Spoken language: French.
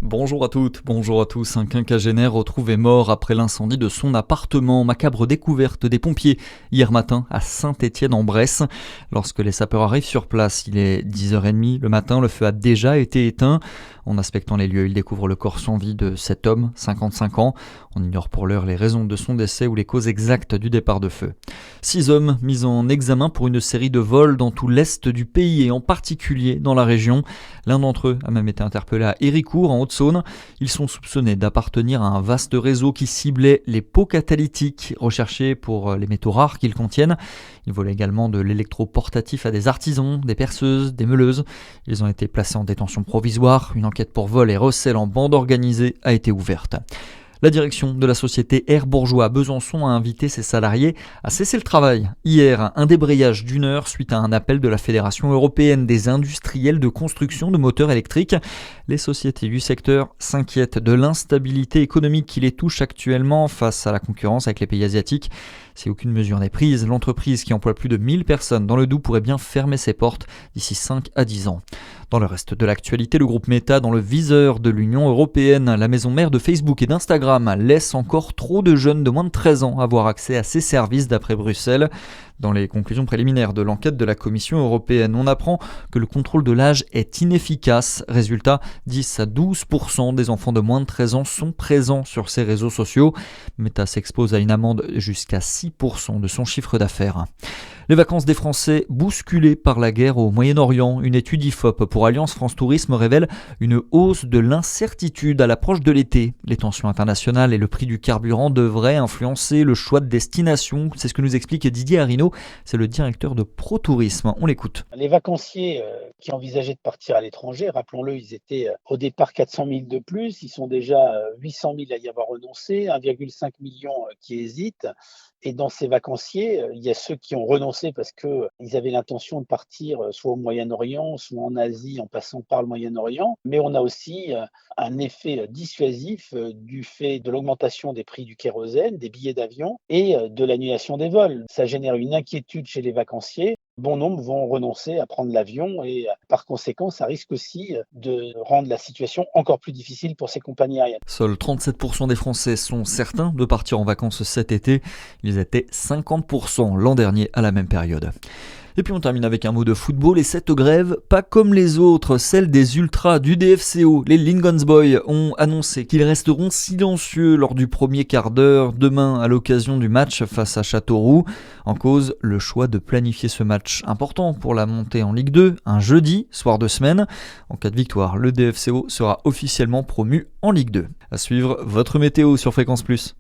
Bonjour à toutes, bonjour à tous. Un quinquagénaire retrouvé mort après l'incendie de son appartement. Macabre découverte des pompiers hier matin à Saint-Étienne-en-Bresse. Lorsque les sapeurs arrivent sur place, il est 10h30 le matin. Le feu a déjà été éteint. En inspectant les lieux, ils découvrent le corps sans vie de cet homme, 55 ans. On ignore pour l'heure les raisons de son décès ou les causes exactes du départ de feu. 6 hommes mis en examen pour une série de vols dans tout l'est du pays et en particulier dans la région. L'un d'entre eux a même été interpellé à Héricourt, en Haute-Saône. Ils sont soupçonnés d'appartenir à un vaste réseau qui ciblait les pots catalytiques recherchés pour les métaux rares qu'ils contiennent. Ils volaient également de l'électroportatif à des artisans, des perceuses, des meuleuses. Ils ont été placés en détention provisoire. Une enquête pour vol et recel en bande organisée a été ouverte. La direction de la société Air Bourgeois à Besançon a invité ses salariés à cesser le travail. Hier, un débrayage d'une heure suite à un appel de la Fédération européenne des industriels de construction de moteurs électriques. Les sociétés du secteur s'inquiètent de l'instabilité économique qui les touche actuellement face à la concurrence avec les pays asiatiques. Si aucune mesure n'est prise, l'entreprise qui emploie plus de 1000 personnes dans le Doubs pourrait bien fermer ses portes d'ici 5 à 10 ans. Dans le reste de l'actualité, le groupe Meta dans le viseur de l'Union européenne. La maison mère de Facebook et d'Instagram laisse encore trop de jeunes de moins de 13 ans avoir accès à ses services d'après Bruxelles. Dans les conclusions préliminaires de l'enquête de la Commission européenne, on apprend que le contrôle de l'âge est inefficace. Résultat, 10 à 12% des enfants de moins de 13 ans sont présents sur ces réseaux sociaux. Meta s'expose à une amende jusqu'à 6% de son chiffre d'affaires. Les vacances des Français bousculées par la guerre au Moyen-Orient. Une étude IFOP pour Alliance France Tourisme révèle une hausse de l'incertitude à l'approche de l'été. Les tensions internationales et le prix du carburant devraient influencer le choix de destination. C'est ce que nous explique Didier Arinaud, c'est le directeur de ProTourisme. On l'écoute. Les vacanciers qui envisageaient de partir à l'étranger, rappelons-le, ils étaient au départ 400 000 de plus, ils sont déjà 800 000 à y avoir renoncé, 1,5 million qui hésitent. Et dans ces vacanciers, il y a ceux qui ont renoncé parce qu'ils avaient l'intention de partir soit au Moyen-Orient, soit en Asie en passant par le Moyen-Orient. Mais on a aussi un effet dissuasif du fait de l'augmentation des prix du kérosène, des billets d'avion et de l'annulation des vols. Ça génère une inquiétude chez les vacanciers. Bon nombre vont renoncer à prendre l'avion et par conséquent, ça risque aussi de rendre la situation encore plus difficile pour ces compagnies aériennes. Seuls 37% des Français sont certains de partir en vacances cet été. Ils étaient 50% l'an dernier à la même période. Et puis on termine avec un mot de football et cette grève, pas comme les autres, celle des ultras du DFCO. Les Lincoln's Boys ont annoncé qu'ils resteront silencieux lors du premier quart d'heure demain à l'occasion du match face à Châteauroux. En cause, le choix de planifier ce match important pour la montée en Ligue 2, un jeudi, soir de semaine. En cas de victoire, le DFCO sera officiellement promu en Ligue 2. À suivre, votre météo sur Fréquence Plus.